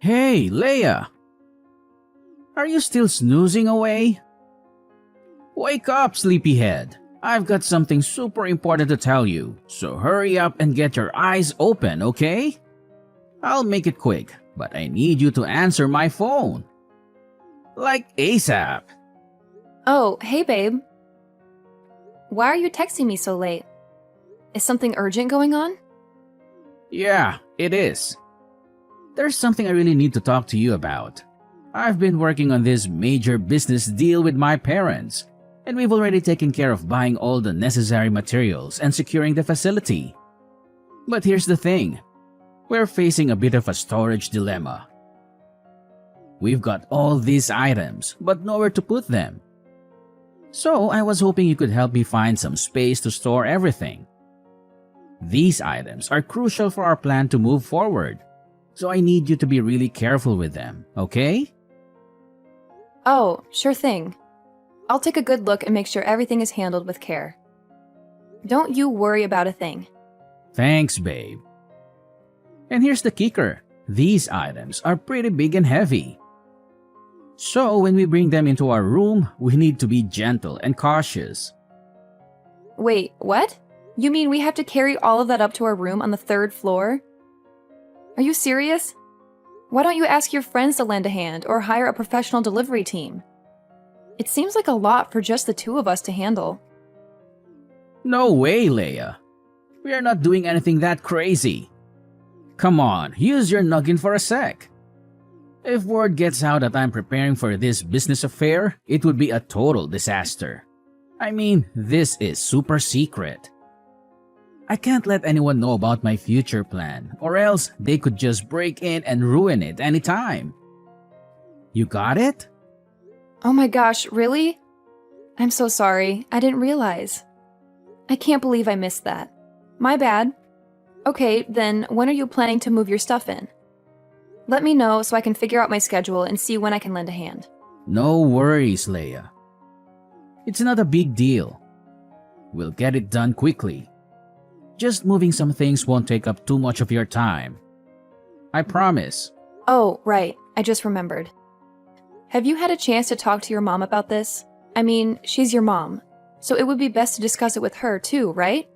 Hey, Leia! Are you still snoozing away? Wake up, sleepyhead! I've got something super important to tell you, so hurry up and get your eyes open, okay? I'll make it quick, but I need you to answer my phone. Like ASAP. Oh, hey babe. Why are you texting me so late? Is something urgent going on? Yeah, it is. There's something I really need to talk to you about. I've been working on this major business deal with my parents, and we've already taken care of buying all the necessary materials and securing the facility. But here's the thing. We're facing a bit of a storage dilemma. We've got all these items, but nowhere to put them. So I was hoping you could help me find some space to store everything. These items are crucial for our plan to move forward, so I need you to be really careful with them, okay? Oh, sure thing. I'll take a good look and make sure everything is handled with care. Don't you worry about a thing. Thanks, babe. And here's the kicker. These items are pretty big and heavy. So when we bring them into our room, we need to be gentle and cautious. Wait, what? You mean we have to carry all of that up to our room on the 3rd floor? Are you serious? Why don't you ask your friends to lend a hand or hire a professional delivery team? It seems like a lot for just the 2 of us to handle. No way, Leia. We are not doing anything that crazy. Come on, use your noggin for a sec. If word gets out that I'm preparing for this business affair, it would be a total disaster. I mean, this is super secret. I can't let anyone know about my future plan, or else they could just break in and ruin it anytime. You got it? Oh my gosh, really? I'm so sorry. I didn't realize. I can't believe I missed that. My bad. Okay, then when are you planning to move your stuff in? Let me know so I can figure out my schedule and see when I can lend a hand. No worries, Leia. It's not a big deal. We'll get it done quickly. Just moving some things won't take up too much of your time. I promise. Oh, right. I just remembered. Have you had a chance to talk to your mom about this? I mean, she's your mom, so it would be best to discuss it with her too, right?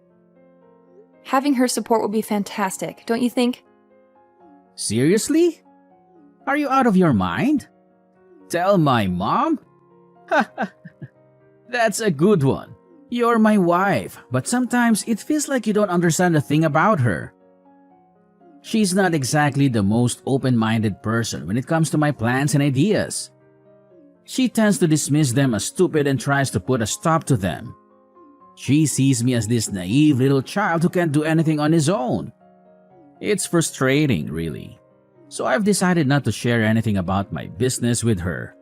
Having her support would be fantastic, don't you think? Seriously? Are you out of your mind? Tell my mom? That's a good one. You're my wife, but sometimes it feels like you don't understand a thing about her. She's not exactly the most open-minded person when it comes to my plans and ideas. She tends to dismiss them as stupid and tries to put a stop to them. She sees me as this naive little child who can't do anything on his own. It's frustrating, really. So I've decided not to share anything about my business with her.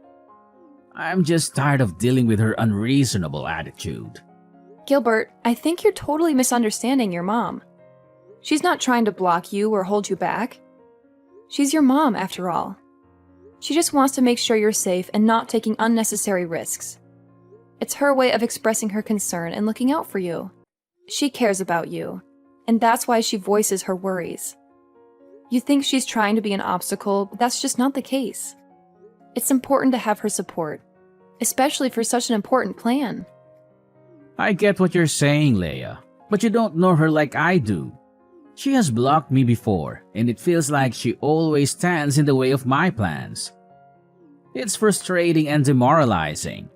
I'm just tired of dealing with her unreasonable attitude. Gilbert, I think you're totally misunderstanding your mom. She's not trying to block you or hold you back. She's your mom, after all. She just wants to make sure you're safe and not taking unnecessary risks. It's her way of expressing her concern and looking out for you. She cares about you, and that's why she voices her worries. You think she's trying to be an obstacle, but that's just not the case. It's important to have her support, especially for such an important plan. I get what you're saying, Leia, but you don't know her like I do. She has blocked me before, and it feels like she always stands in the way of my plans. It's frustrating and demoralizing.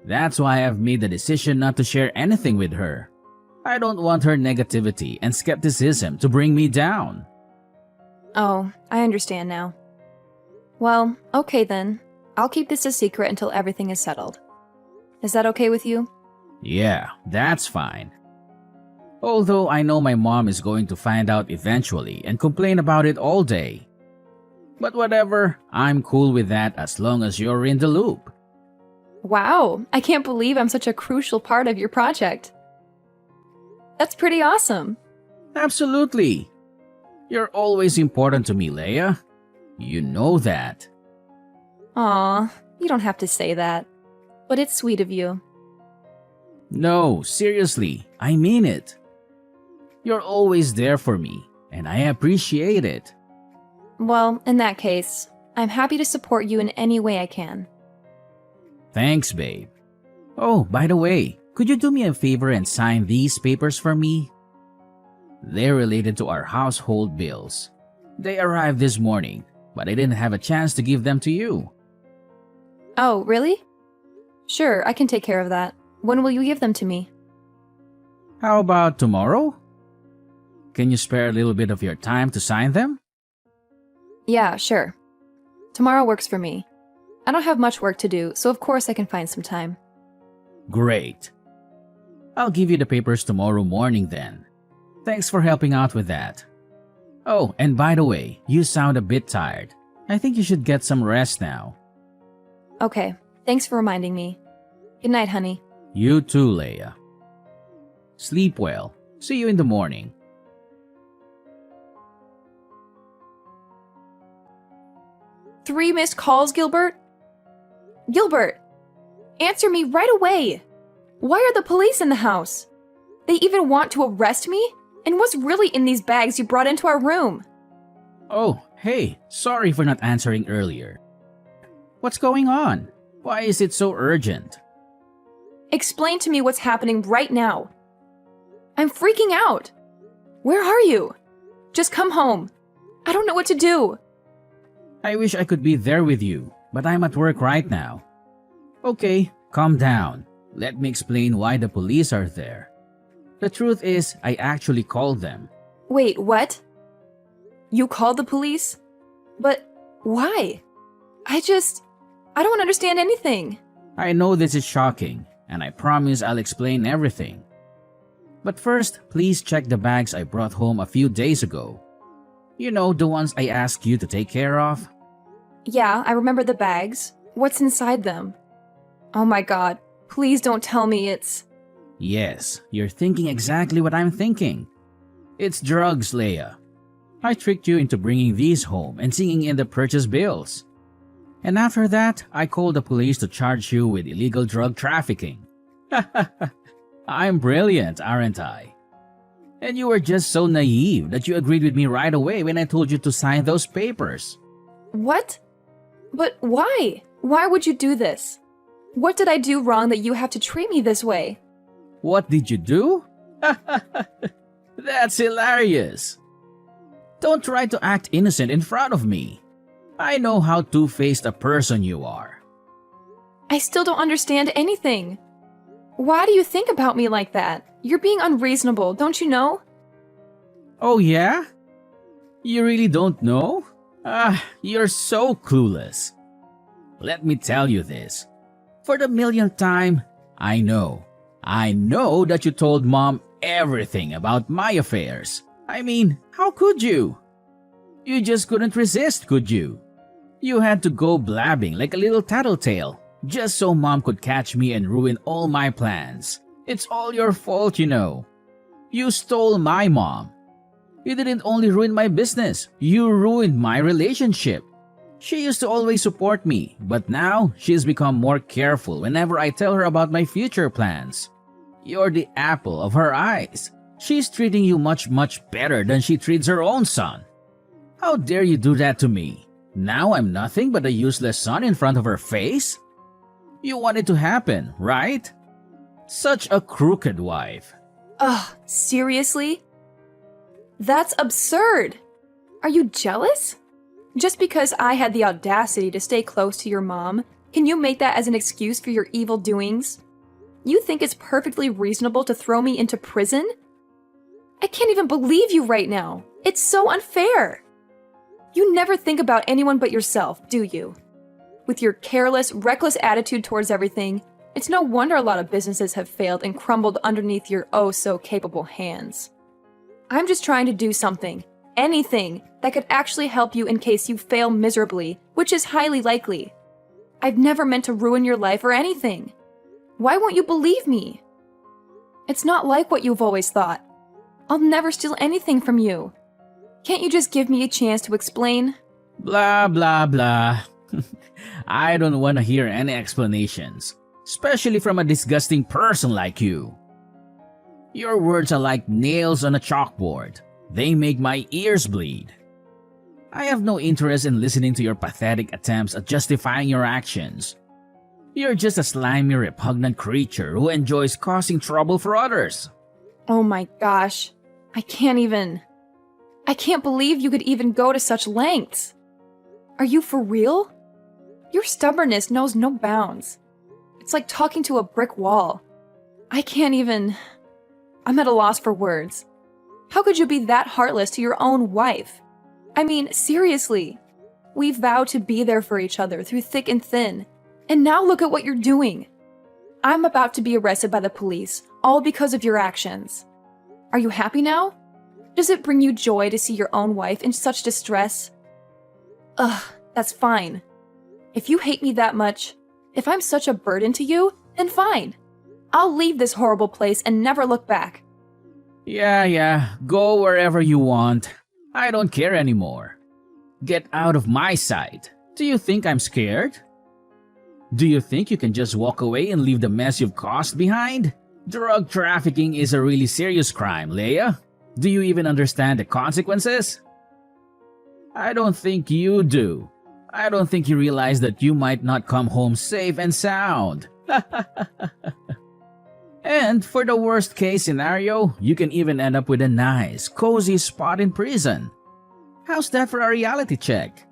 That's why I've made the decision not to share anything with her. I don't want her negativity and skepticism to bring me down. Oh, I understand now. Well, okay then. I'll keep this a secret until everything is settled. Is that okay with you? Yeah, that's fine. Although I know my mom is going to find out eventually and complain about it all day. But whatever, I'm cool with that as long as you're in the loop. Wow, I can't believe I'm such a crucial part of your project. That's pretty awesome. Absolutely. You're always important to me, Leia. You know that. Aw, you don't have to say that. But it's sweet of you. No, seriously, I mean it. You're always there for me, and I appreciate it. Well, in that case, I'm happy to support you in any way I can. Thanks, babe. Oh, by the way, could you do me a favor and sign these papers for me? They're related to our household bills. They arrived this morning, but I didn't have a chance to give them to you. Oh, really? Sure, I can take care of that. When will you give them to me? How about tomorrow? Can you spare a little bit of your time to sign them? Yeah, sure. Tomorrow works for me. I don't have much work to do, so of course I can find some time. Great. I'll give you the papers tomorrow morning then. Thanks for helping out with that. Oh, and by the way, you sound a bit tired. I think you should get some rest now. Okay, thanks for reminding me. Good night, honey. You too, Leia. Sleep well. See you in the morning. Three missed calls, Gilbert? Gilbert! Answer me right away! Why are the police in the house? They even want to arrest me? And what's really in these bags you brought into our room? Oh, hey, sorry for not answering earlier. What's going on? Why is it so urgent? Explain to me what's happening right now. I'm freaking out. Where are you? Just come home. I don't know what to do. I wish I could be there with you, but I'm at work right now. Okay, calm down. Let me explain why the police are there. The truth is, I actually called them. Wait, what? You called the police? But why? I don't understand anything. I know this is shocking, and I promise I'll explain everything. But first, please check the bags I brought home a few days ago. You know, the ones I asked you to take care of? Yeah, I remember the bags. What's inside them? Oh my god, please don't tell me it's... Yes, you're thinking exactly what I'm thinking. It's drugs, Leia. I tricked you into bringing these home and singing in the purchase bills. And after that, I called the police to charge you with illegal drug trafficking. I'm brilliant, aren't I? And you were just so naive that you agreed with me right away when I told you to sign those papers. What? But why? Why would you do this? What did I do wrong that you have to treat me this way? What did you do? That's hilarious. Don't try to act innocent in front of me. I know how two-faced a person you are. I still don't understand anything. Why do you think about me like that? You're being unreasonable, don't you know? Oh yeah? You really don't know? You're so clueless. Let me tell you this. For the millionth time, I know that you told Mom everything about my affairs. I mean, how could you? You just couldn't resist, could you? You had to go blabbing like a little tattletale, just so Mom could catch me and ruin all my plans. It's all your fault, you know. You stole my mom. You didn't only ruin my business, you ruined my relationship. She used to always support me, but now she's become more careful whenever I tell her about my future plans. You're the apple of her eyes. She's treating you much better than she treats her own son. How dare you do that to me? Now I'm nothing but a useless son in front of her face? You want it to happen, right? Such a crooked wife. Ugh, seriously? That's absurd! Are you jealous? Just because I had the audacity to stay close to your mom, can you make that as an excuse for your evil doings? You think it's perfectly reasonable to throw me into prison? I can't even believe you right now. It's so unfair. You never think about anyone but yourself, do you? With your careless, reckless attitude towards everything, it's no wonder a lot of businesses have failed and crumbled underneath your oh-so-capable hands. I'm just trying to do something, anything, that could actually help you in case you fail miserably, which is highly likely. I've never meant to ruin your life or anything. Why won't you believe me? It's not like what you've always thought. I'll never steal anything from you. Can't you just give me a chance to explain? Blah, blah, blah. I don't want to hear any explanations, especially from a disgusting person like you. Your words are like nails on a chalkboard. They make my ears bleed. I have no interest in listening to your pathetic attempts at justifying your actions. You're just a slimy, repugnant creature who enjoys causing trouble for others. Oh my gosh. I can't believe you could even go to such lengths. Are you for real? Your stubbornness knows no bounds. It's like talking to a brick wall. I'm at a loss for words. How could you be that heartless to your own wife? I mean, seriously. We vowed to be there for each other through thick and thin. And now look at what you're doing. I'm about to be arrested by the police, all because of your actions. Are you happy now? Does it bring you joy to see your own wife in such distress? Ugh, that's fine. If you hate me that much, if I'm such a burden to you, then fine. I'll leave this horrible place and never look back. Yeah, go wherever you want. I don't care anymore. Get out of my sight. Do you think I'm scared? Do you think you can just walk away and leave the mess you've caused behind? Drug trafficking is a really serious crime, Leia. Do you even understand the consequences? I don't think you do. I don't think you realize that you might not come home safe and sound. And for the worst case scenario, you can even end up with a nice, cozy spot in prison. How's that for a reality check?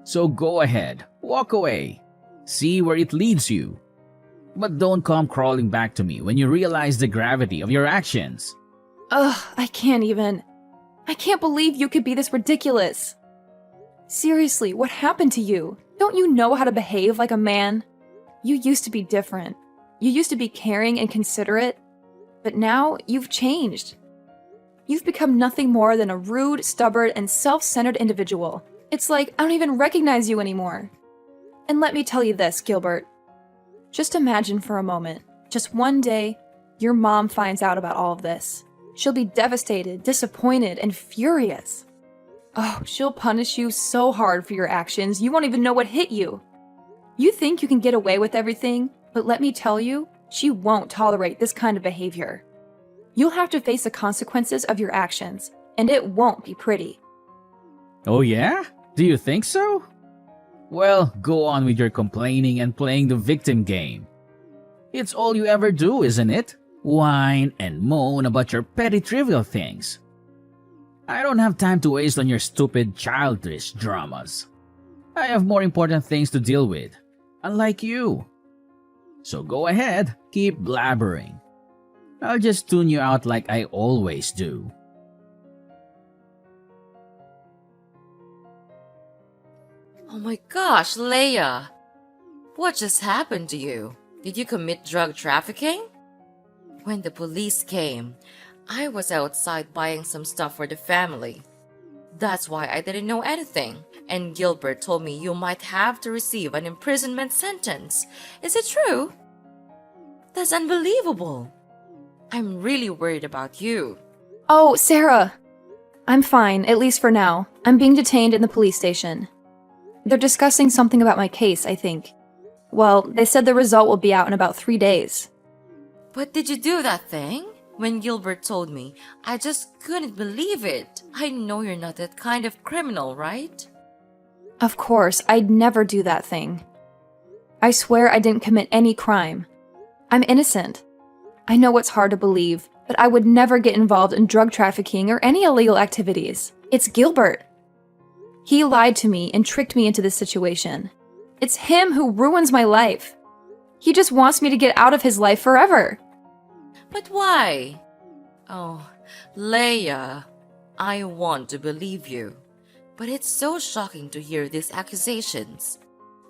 So go ahead, walk away. See where it leads you. But don't come crawling back to me when you realize the gravity of your actions. Ugh, I can't believe you could be this ridiculous. Seriously, what happened to you? Don't you know how to behave like a man? You used to be different. You used to be caring and considerate. But now, you've changed. You've become nothing more than a rude, stubborn, and self-centered individual. It's like I don't even recognize you anymore. And let me tell you this, Gilbert. Just imagine for a moment, just one day, your mom finds out about all of this. She'll be devastated, disappointed, and furious. Oh, she'll punish you so hard for your actions, you won't even know what hit you. You think you can get away with everything, but let me tell you, she won't tolerate this kind of behavior. You'll have to face the consequences of your actions, and it won't be pretty. Oh yeah? Do you think so? Well, go on with your complaining and playing the victim game. It's all you ever do, isn't it? Whine and moan about your petty trivial things. I don't have time to waste on your stupid childish dramas. I have more important things to deal with, unlike you. So go ahead, keep blabbering. I'll just tune you out like I always do. Oh my gosh, Leia! What just happened to you? Did you commit drug trafficking? When the police came, I was outside buying some stuff for the family. That's why I didn't know anything. And Gilbert told me you might have to receive an imprisonment sentence. Is it true? That's unbelievable. I'm really worried about you. Oh, Sarah! I'm fine, at least for now. I'm being detained in the police station. They're discussing something about my case, I think. Well, they said the result will be out in about 3 days. But did you do that thing? When Gilbert told me, I just couldn't believe it. I know you're not that kind of criminal, right? Of course, I'd never do that thing. I swear I didn't commit any crime. I'm innocent. I know it's hard to believe, but I would never get involved in drug trafficking or any illegal activities. It's Gilbert. He lied to me and tricked me into this situation. It's him who ruins my life. He just wants me to get out of his life forever. But why? Oh, Leia, I want to believe you. But it's so shocking to hear these accusations.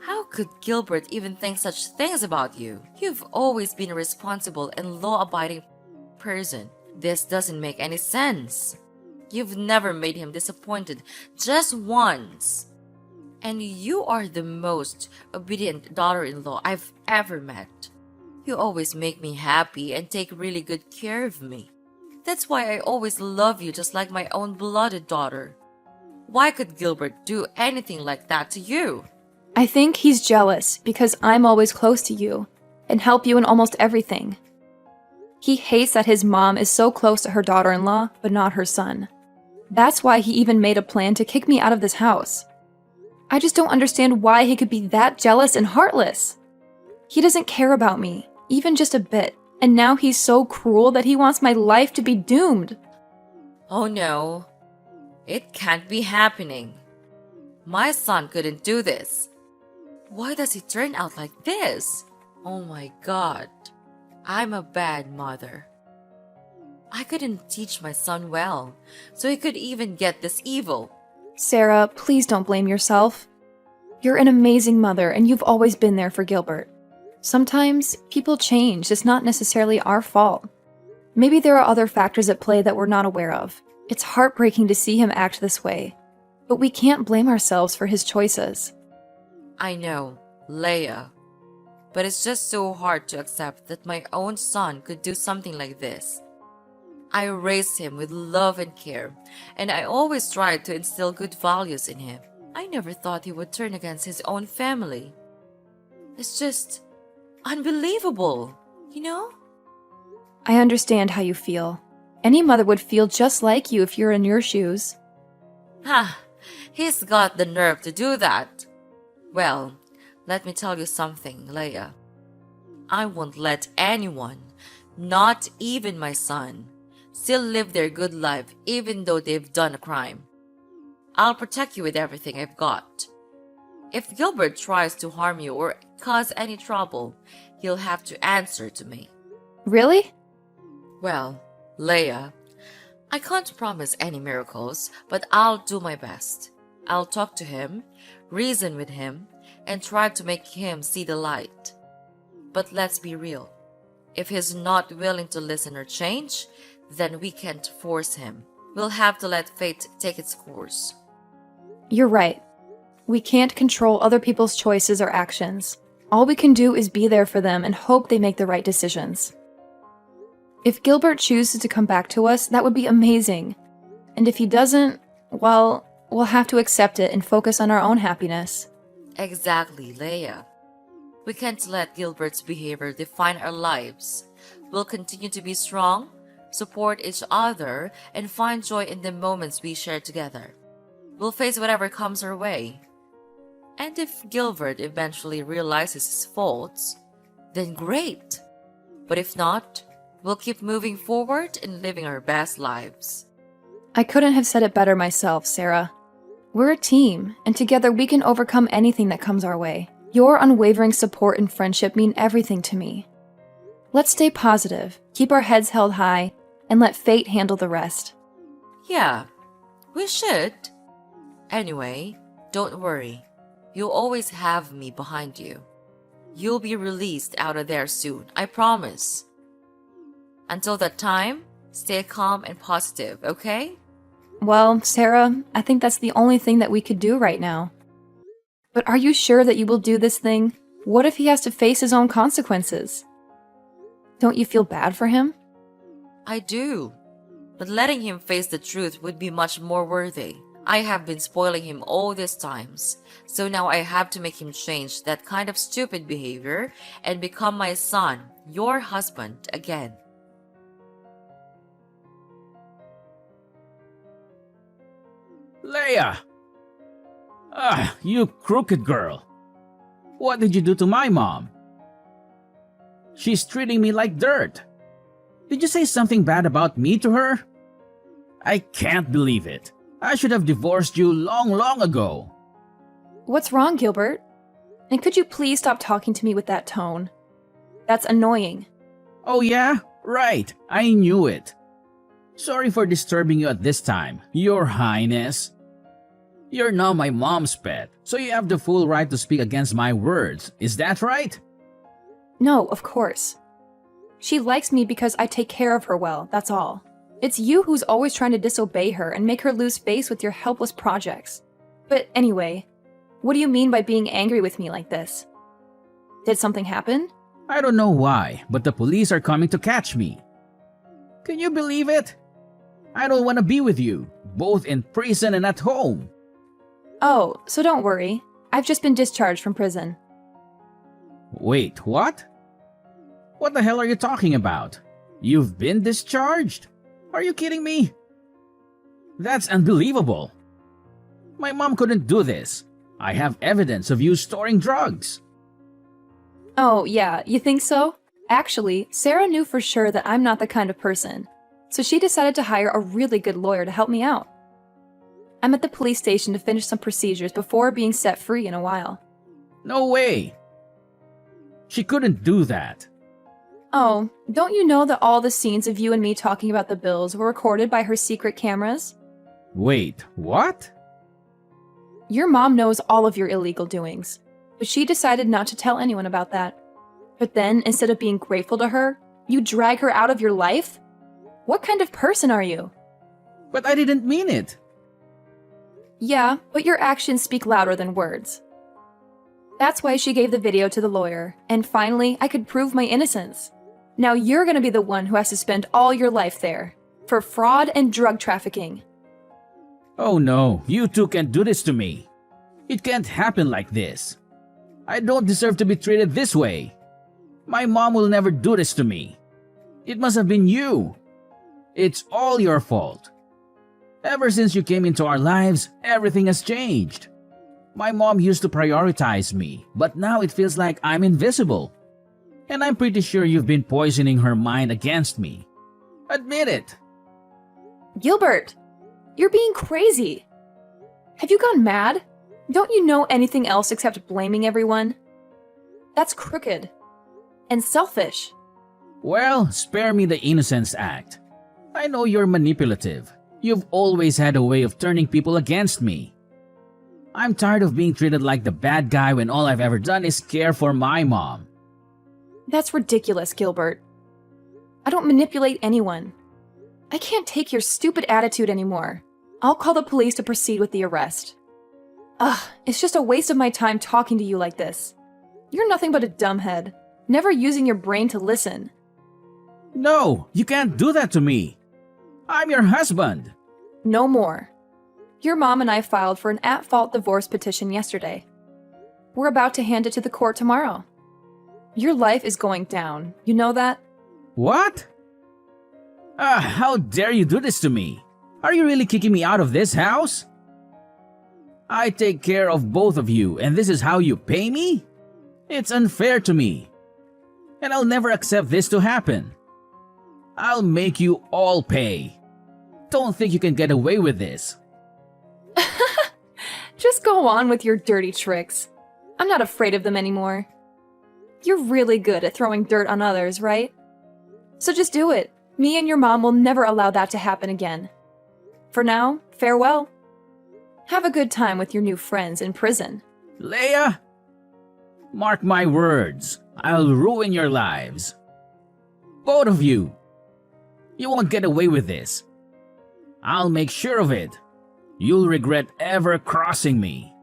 How could Gilbert even think such things about you? You've always been a responsible and law-abiding person. This doesn't make any sense. You've never made him disappointed, just once. And you are the most obedient daughter-in-law I've ever met. You always make me happy and take really good care of me. That's why I always love you just like my own blooded daughter. Why could Gilbert do anything like that to you? I think he's jealous because I'm always close to you and help you in almost everything. He hates that his mom is so close to her daughter-in-law, but not her son. That's why he even made a plan to kick me out of this house. I just don't understand why he could be that jealous and heartless. He doesn't care about me, even just a bit, and now he's so cruel that he wants my life to be doomed. Oh no, it can't be happening. My son couldn't do this. Why does he turn out like this? Oh my God, I'm a bad mother. I couldn't teach my son well, so he could even get this evil. Sarah, please don't blame yourself. You're an amazing mother, and you've always been there for Gilbert. Sometimes people change. It's not necessarily our fault. Maybe there are other factors at play that we're not aware of. It's heartbreaking to see him act this way, but we can't blame ourselves for his choices. I know, Leia. But it's just so hard to accept that my own son could do something like this. I raised him with love and care, and I always tried to instill good values in him. I never thought he would turn against his own family. It's just unbelievable, you know? I understand how you feel. Any mother would feel just like you if you're in your shoes. Ha! He's got the nerve to do that. Well, let me tell you something, Leia. I won't let anyone, not even my son, still live their good life even though they've done a crime. I'll protect you with everything I've got. If Gilbert tries to harm you or cause any trouble, he'll have to answer to me. Really? Well, Leia, I can't promise any miracles, but I'll do my best. I'll talk to him, reason with him, and try to make him see the light. But let's be real. If he's not willing to listen or change, then we can't force him. We'll have to let fate take its course. You're right. We can't control other people's choices or actions. All we can do is be there for them and hope they make the right decisions. If Gilbert chooses to come back to us, that would be amazing. And if he doesn't, well, we'll have to accept it and focus on our own happiness. Exactly, Leia. We can't let Gilbert's behavior define our lives. We'll continue to be strong, support each other, and find joy in the moments we share together. We'll face whatever comes our way. And if Gilbert eventually realizes his faults, then great. But if not, we'll keep moving forward and living our best lives. I couldn't have said it better myself, Sarah. We're a team, and together we can overcome anything that comes our way. Your unwavering support and friendship mean everything to me. Let's stay positive, keep our heads held high, and let fate handle the rest. Yeah, we should. Anyway, don't worry. You'll always have me behind you. You'll be released out of there soon, I promise. Until that time, stay calm and positive, okay? Well, Sarah, I think that's the only thing that we could do right now. But are you sure that you will do this thing? What if he has to face his own consequences? Don't you feel bad for him? I do. But letting him face the truth would be much more worthy. I have been spoiling him all these times, so now I have to make him change that kind of stupid behavior and become my son, your husband, again. Leia! Ah, you crooked girl. What did you do to my mom? She's treating me like dirt. Did you say something bad about me to her? I can't believe it. I should have divorced you long ago. What's wrong, Gilbert? And could you please stop talking to me with that tone? That's annoying. Oh yeah? Right. I knew it. Sorry for disturbing you at this time, Your Highness. You're now my mom's pet, so you have the full right to speak against my words. Is that right? No, of course. She likes me because I take care of her well, that's all. It's you who's always trying to disobey her and make her lose face with your helpless projects. But anyway, what do you mean by being angry with me like this? Did something happen? I don't know why, but the police are coming to catch me. Can you believe it? I don't want to be with you, both in prison and at home. Oh, so don't worry. I've just been discharged from prison. Wait, what? What the hell are you talking about? You've been discharged? Are you kidding me? That's unbelievable. My mom couldn't do this. I have evidence of you storing drugs. Oh, yeah, you think so? Actually, Sarah knew for sure that I'm not the kind of person, so she decided to hire a really good lawyer to help me out. I'm at the police station to finish some procedures before being set free in a while. No way. She couldn't do that. Oh, don't you know that all the scenes of you and me talking about the bills were recorded by her secret cameras? Wait, what? Your mom knows all of your illegal doings, but she decided not to tell anyone about that. But then, instead of being grateful to her, you drag her out of your life? What kind of person are you? But I didn't mean it. Yeah, but your actions speak louder than words. That's why she gave the video to the lawyer, and finally, I could prove my innocence. Now you're gonna be the one who has to spend all your life there, for fraud and drug trafficking. Oh no, you two can't do this to me. It can't happen like this. I don't deserve to be treated this way. My mom will never do this to me. It must have been you. It's all your fault. Ever since you came into our lives, everything has changed. My mom used to prioritize me, but now it feels like I'm invisible. And I'm pretty sure you've been poisoning her mind against me. Admit it. Gilbert, you're being crazy. Have you gone mad? Don't you know anything else except blaming everyone? That's crooked. And selfish. Well, spare me the Innocence Act. I know you're manipulative. You've always had a way of turning people against me. I'm tired of being treated like the bad guy when all I've ever done is care for my mom. That's ridiculous, Gilbert. I don't manipulate anyone. I can't take your stupid attitude anymore. I'll call the police to proceed with the arrest. Ugh, it's just a waste of my time talking to you like this. You're nothing but a dumbhead, never using your brain to listen. No, you can't do that to me. I'm your husband. No more. Your mom and I filed for an at-fault divorce petition yesterday. We're about to hand it to the court tomorrow. Your life is going down, you know that? What? How dare you do this to me? Are you really kicking me out of this house? I take care of both of you, and this is how you pay me? It's unfair to me. And I'll never accept this to happen. I'll make you all pay. Don't think you can get away with this. Just go on with your dirty tricks. I'm not afraid of them anymore. You're really good at throwing dirt on others, right? So just do it. Me and your mom will never allow that to happen again. For now, farewell. Have a good time with your new friends in prison. Leia, mark my words. I'll ruin your lives. Both of you. You won't get away with this. I'll make sure of it. You'll regret ever crossing me.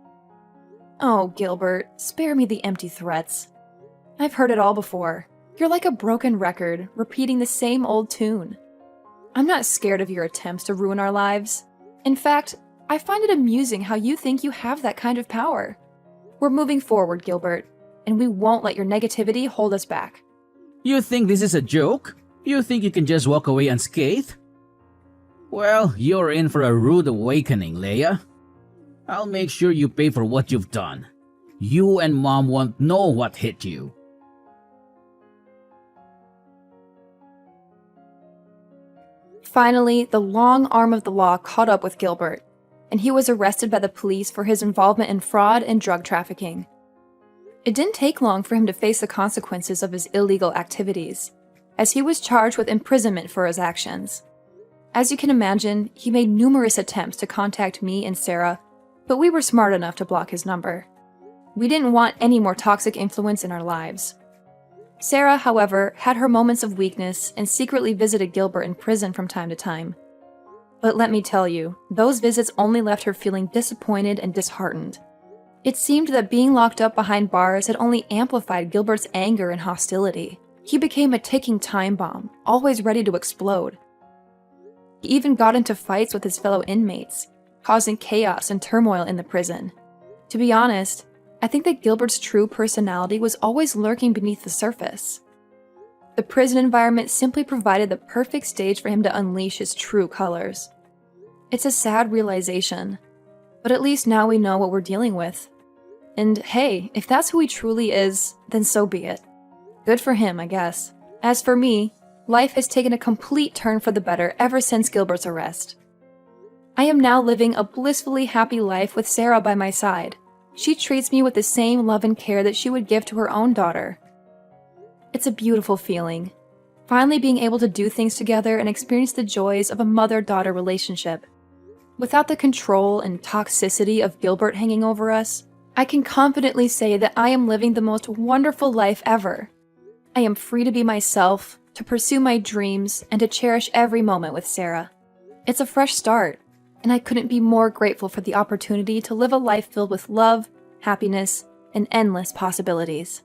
Oh, Gilbert, spare me the empty threats. I've heard it all before. You're like a broken record, repeating the same old tune. I'm not scared of your attempts to ruin our lives. In fact, I find it amusing how you think you have that kind of power. We're moving forward, Gilbert, and we won't let your negativity hold us back. You think this is a joke? You think you can just walk away unscathed? Well, you're in for a rude awakening, Leia. I'll make sure you pay for what you've done. You and Mom won't know what hit you. Finally, the long arm of the law caught up with Gilbert, and he was arrested by the police for his involvement in fraud and drug trafficking. It didn't take long for him to face the consequences of his illegal activities, as he was charged with imprisonment for his actions. As you can imagine, he made numerous attempts to contact me and Sarah, but we were smart enough to block his number. We didn't want any more toxic influence in our lives. Sarah, however, had her moments of weakness and secretly visited Gilbert in prison from time to time. But let me tell you, those visits only left her feeling disappointed and disheartened. It seemed that being locked up behind bars had only amplified Gilbert's anger and hostility. He became a ticking time bomb, always ready to explode. He even got into fights with his fellow inmates, causing chaos and turmoil in the prison. To be honest, I think that Gilbert's true personality was always lurking beneath the surface. The prison environment simply provided the perfect stage for him to unleash his true colors. It's a sad realization, but at least now we know what we're dealing with. And hey, if that's who he truly is, then so be it. Good for him, I guess. As for me, life has taken a complete turn for the better ever since Gilbert's arrest. I am now living a blissfully happy life with Sarah by my side. She treats me with the same love and care that she would give to her own daughter. It's a beautiful feeling, finally being able to do things together and experience the joys of a mother-daughter relationship. Without the control and toxicity of Gilbert hanging over us, I can confidently say that I am living the most wonderful life ever. I am free to be myself, to pursue my dreams, and to cherish every moment with Sarah. It's a fresh start, and I couldn't be more grateful for the opportunity to live a life filled with love, happiness, and endless possibilities.